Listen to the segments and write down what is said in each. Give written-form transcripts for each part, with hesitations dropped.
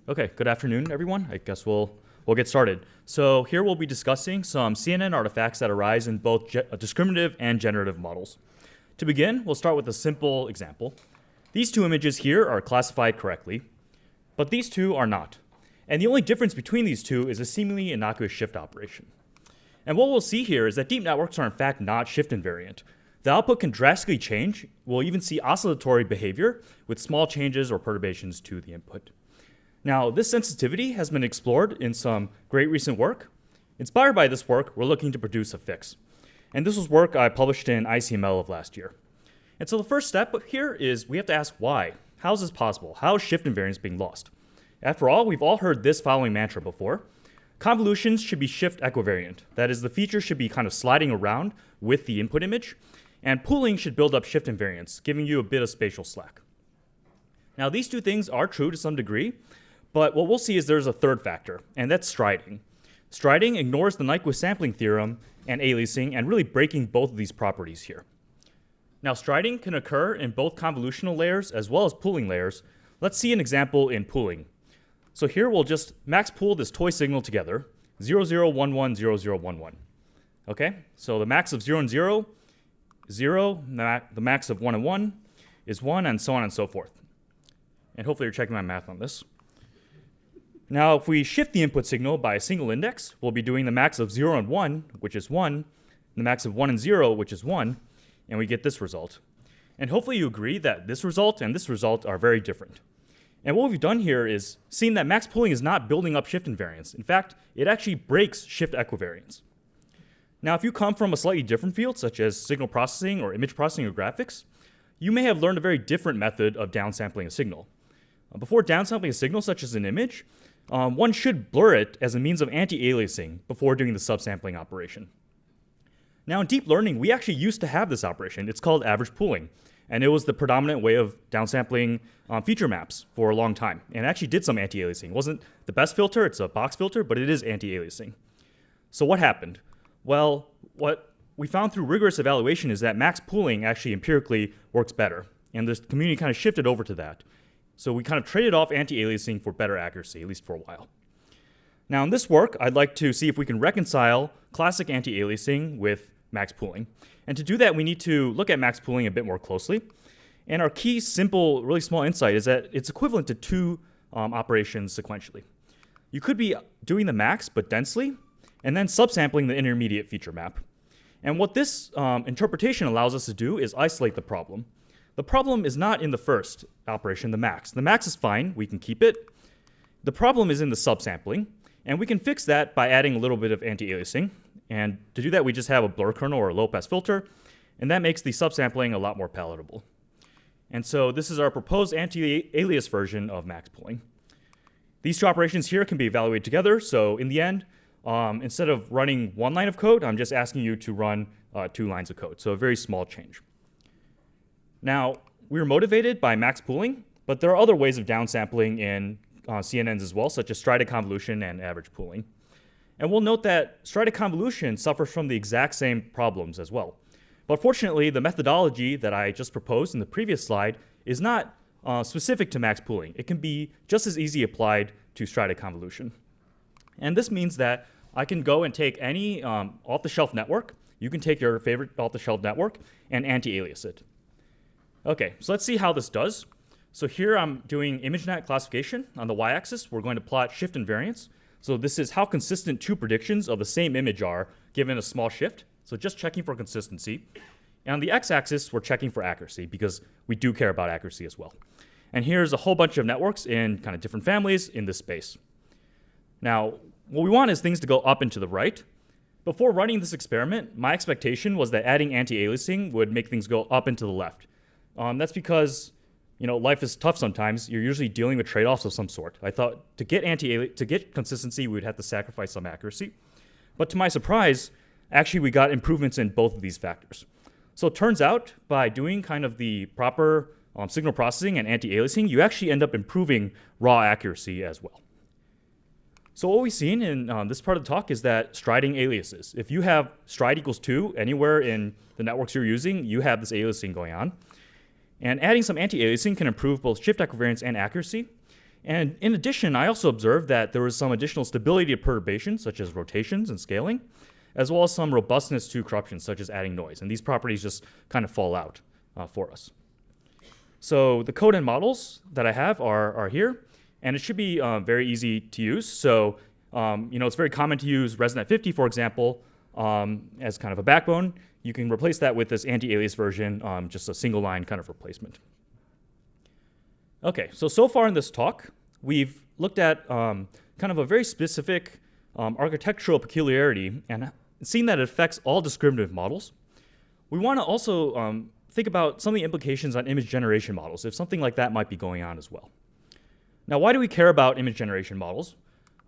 Okay, good afternoon, everyone. I guess we'll get started. So here we'll be discussing some CNN artifacts that arise in both discriminative and generative models. To begin, we'll start with a simple example. These two images here are classified correctly, but these two are not. And the only difference between these two is a seemingly innocuous shift operation. And what we'll see here is that deep networks are in fact not shift invariant. The output can drastically change. We'll even see oscillatory behavior with small changes or perturbations to the input. Now, this sensitivity has been explored in some great recent work. Inspired by this work, we're looking to produce a fix. And this was work I published in ICML of last year. And so the first step here is we have to ask why. How is this possible? How is shift invariance being lost? After all, we've all heard this following mantra before. Convolutions should be shift equivariant. That is, the feature should be kind of sliding around with the input image. And pooling should build up shift invariance, giving you a bit of spatial slack. Now, these two things are true to some degree. But what we'll see is there's a third factor, and that's striding. Striding ignores the Nyquist sampling theorem and aliasing and really breaking both of these properties here. Now, striding can occur in both convolutional layers as well as pooling layers. Let's see an example in pooling. So here we'll just max pool this toy signal together, 0, 0, 1, 1, 0, 0, 1, 1. Okay, so the max of 0 and 0, 0, the max of 1 and 1 is 1, and so on and so forth. And hopefully you're checking my math on this. Now, if we shift the input signal by a single index, we'll be doing the max of 0 and 1, which is 1, the max of 1 and 0, which is 1, and we get this result. And hopefully you agree that this result and this result are very different. And what we've done here is seen that max pooling is not building up shift invariance. In fact, it actually breaks shift equivariance. Now, if you come from a slightly different field, such as signal processing or image processing or graphics, you may have learned a very different method of downsampling a signal. Before downsampling a signal, such as an image, one should blur it as a means of anti-aliasing before doing the subsampling operation. Now, in deep learning, we actually used to have this operation. It's called average pooling, and it was the predominant way of downsampling feature maps for a long time, and it actually did some anti-aliasing. It wasn't the best filter, it's a box filter, but it is anti-aliasing. So what happened? Well, what we found through rigorous evaluation is that max pooling actually empirically works better, and the community kind of shifted over to that. So we kind of traded off anti-aliasing for better accuracy, at least for a while. Now in this work, I'd like to see if we can reconcile classic anti-aliasing with max pooling. And to do that, we need to look at max pooling a bit more closely. And our key, simple, really small insight is that it's equivalent to two operations sequentially. You could be doing the max, but densely, and then subsampling the intermediate feature map. And what this interpretation allows us to do is isolate the problem. The problem is not in the first operation, the max. The max is fine, we can keep it. The problem is in the subsampling, and we can fix that by adding a little bit of anti-aliasing. And to do that, we just have a blur kernel or a low-pass filter, and that makes the subsampling a lot more palatable. And so this is our proposed anti-alias version of max pooling. These two operations here can be evaluated together, so in the end, instead of running one line of code, I'm just asking you to run 2 lines of code, so a very small change. Now, we were motivated by max pooling, but there are other ways of downsampling in CNNs as well, such as strided convolution and average pooling. And we'll note that strided convolution suffers from the exact same problems as well. But fortunately, the methodology that I just proposed in the previous slide is not specific to max pooling. It can be just as easily applied to strided convolution. And this means that I can go and take any off-the-shelf network. You can take your favorite off-the-shelf network and anti-alias it. Okay, so let's see how this does. So here I'm doing ImageNet classification. On the y-axis, we're going to plot shift invariance. So this is how consistent two predictions of the same image are given a small shift. So just checking for consistency. And on the x-axis, we're checking for accuracy because we do care about accuracy as well. And here's a whole bunch of networks in kind of different families in this space. Now, what we want is things to go up and to the right. Before running this experiment, my expectation was that adding anti-aliasing would make things go up and to the left. That's because, life is tough sometimes. You're usually dealing with trade-offs of some sort. I thought to get consistency, we would have to sacrifice some accuracy. But to my surprise, actually we got improvements in both of these factors. So it turns out by doing kind of the proper signal processing and anti-aliasing, you actually end up improving raw accuracy as well. So what we've seen in this part of the talk is that striding aliases. If you have stride equals 2 anywhere in the networks you're using, you have this aliasing going on. And adding some anti-aliasing can improve both shift equivariance and accuracy. And in addition, I also observed that there was some additional stability to perturbations, such as rotations and scaling, as well as some robustness to corruption, such as adding noise. And these properties just kind of fall out for us. So the code and models that I have are here, and it should be very easy to use. So it's very common to use ResNet 50, for example, as kind of a backbone. You can replace that with this anti-alias version, just a single line kind of replacement. Okay, so far in this talk, we've looked at kind of a very specific architectural peculiarity and seen that it affects all discriminative models. We want to also think about some of the implications on image generation models, if something like that might be going on as well. Now, why do we care about image generation models?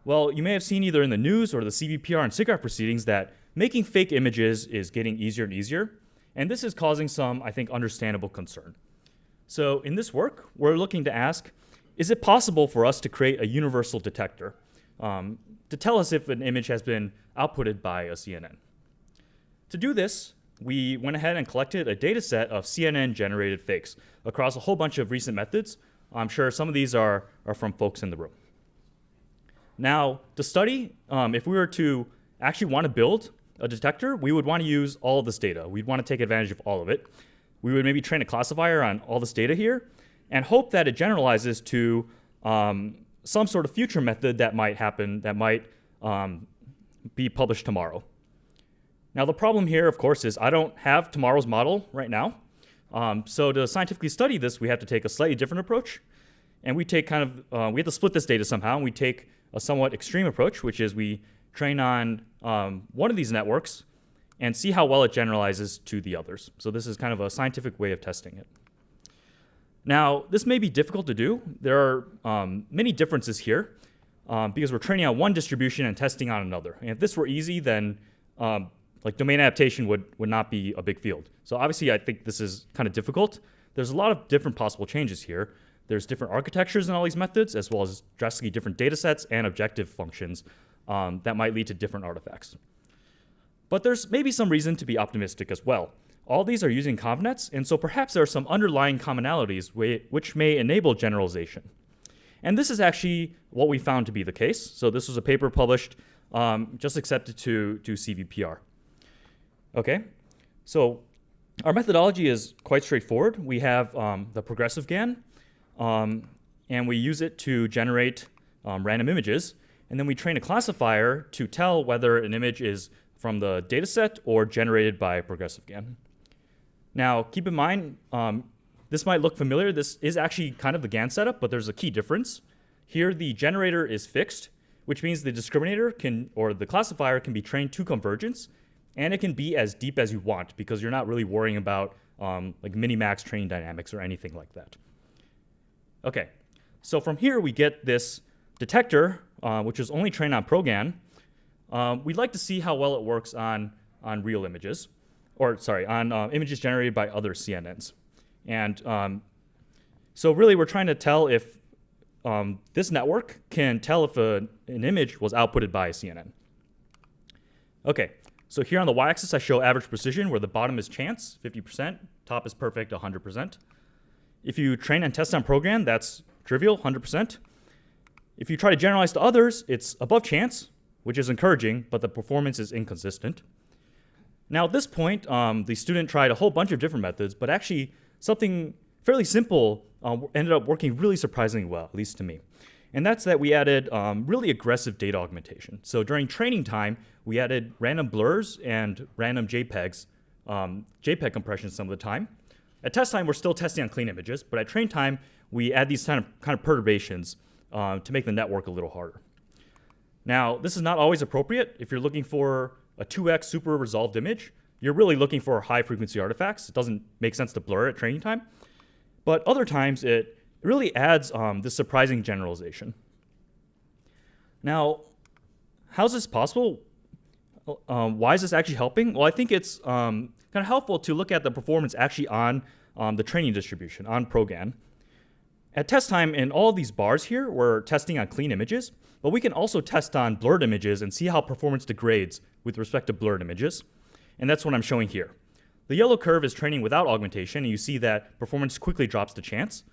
Well, you may have seen either in the news or the CVPR and SIGGRAPH proceedings that making fake images is getting easier and easier, and this is causing some, I think, understandable concern. So in this work, we're looking to ask, is it possible for us to create a universal detector to tell us if an image has been outputted by a CNN? To do this, we went ahead and collected a data set of CNN-generated fakes across a whole bunch of recent methods. I'm sure some of these are from folks in the room. Now, to study, if we were to actually want to build a detector, we would want to use all of this data. We'd want to take advantage of all of it. We would maybe train a classifier on all this data here and hope that it generalizes to some sort of future method that might happen, that might be published tomorrow. Now, the problem here, of course, is I don't have tomorrow's model right now. So to scientifically study this, we have to take a slightly different approach. And we take we have to split this data somehow, and we take a somewhat extreme approach, which is we train on one of these networks and see how well it generalizes to the others. So this is kind of a scientific way of testing it. Now, this may be difficult to do. There are many differences here because we're training on one distribution and testing on another. And if this were easy, then like domain adaptation would not be a big field. So obviously, I think this is kind of difficult. There's a lot of different possible changes here. There's different architectures in all these methods, as well as drastically different data sets and objective functions that might lead to different artifacts. But there's maybe some reason to be optimistic as well. All these are using convnets, and so perhaps there are some underlying commonalities which may enable generalization. And this is actually what we found to be the case. So this was a paper published, just accepted to CVPR. Okay, so our methodology is quite straightforward. We have the progressive GAN, and we use it to generate random images. And then we train a classifier to tell whether an image is from the dataset or generated by progressive GAN. Now, keep in mind, this might look familiar. This is actually kind of the GAN setup, but there's a key difference. Here, the generator is fixed, which means the discriminator or the classifier can be trained to convergence, and it can be as deep as you want because you're not really worrying about like minimax training dynamics or anything like that. Okay, so from here we get this detector, which is only trained on ProGAN. We'd like to see how well it works on real images, or sorry, on images generated by other CNNs. And so really we're trying to tell if this network can tell if an image was outputted by a CNN. Okay, so here on the y-axis I show average precision, where the bottom is chance, 50%, top is perfect, 100%. If you train and test on ProGAN, that's trivial, 100%. If you try to generalize to others, it's above chance, which is encouraging, but the performance is inconsistent. Now at this point, the student tried a whole bunch of different methods, but actually something fairly simple ended up working really surprisingly well, at least to me. And that's that we added really aggressive data augmentation. So during training time, we added random blurs and random JPEGs, JPEG compression some of the time. At test time, we're still testing on clean images, but at train time, we add these kind of perturbations to make the network a little harder. Now, this is not always appropriate. If you're looking for a 2x super resolved image, you're really looking for high frequency artifacts. It doesn't make sense to blur at training time. But other times, it really adds this surprising generalization. Now, how's this possible? Why is this actually helping? Well, I think it's kind of helpful to look at the performance actually on the training distribution, on ProGAN. At test time, in all of these bars here, we're testing on clean images, but we can also test on blurred images and see how performance degrades with respect to blurred images. And that's what I'm showing here. The yellow curve is training without augmentation, and you see that performance quickly drops to chance.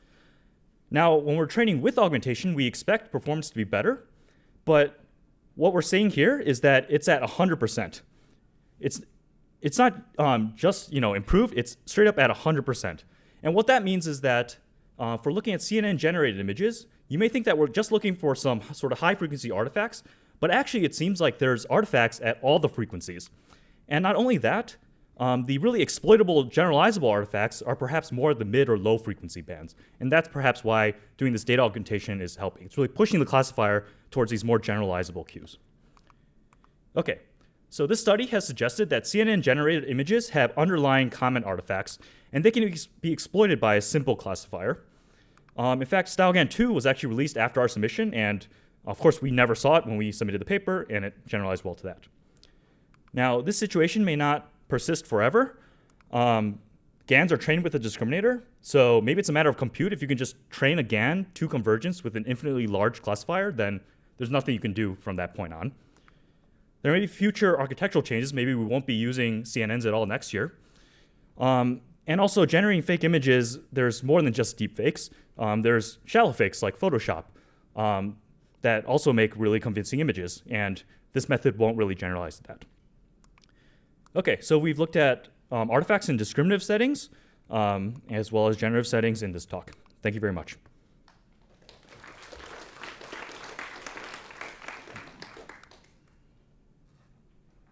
Now, when we're training with augmentation, we expect performance to be better, but what we're saying here is that it's at 100%. It's not just improved, it's straight up at 100%. And what that means is that for looking at CNN-generated images, you may think that we're just looking for some sort of high-frequency artifacts, but actually it seems like there's artifacts at all the frequencies. And not only that, the really exploitable generalizable artifacts are perhaps more at the mid or low frequency bands. And that's perhaps why doing this data augmentation is helping. It's really pushing the classifier towards these more generalizable cues. Okay, so this study has suggested that CNN-generated images have underlying comment artifacts, and they can be exploited by a simple classifier. In fact, StyleGAN 2 was actually released after our submission, and of course we never saw it when we submitted the paper, and it generalized well to that. Now, this situation may not persist forever. GANs are trained with a discriminator, so maybe it's a matter of compute. If you can just train a GAN to convergence with an infinitely large classifier, then there's nothing you can do from that point on. There may be future architectural changes. Maybe we won't be using CNNs at all next year. And also, generating fake images, there's more than just deep fakes. There's shallow fakes like Photoshop that also make really convincing images, and this method won't really generalize that. Okay, so we've looked at artifacts in discriminative settings as well as generative settings in this talk. Thank you very much.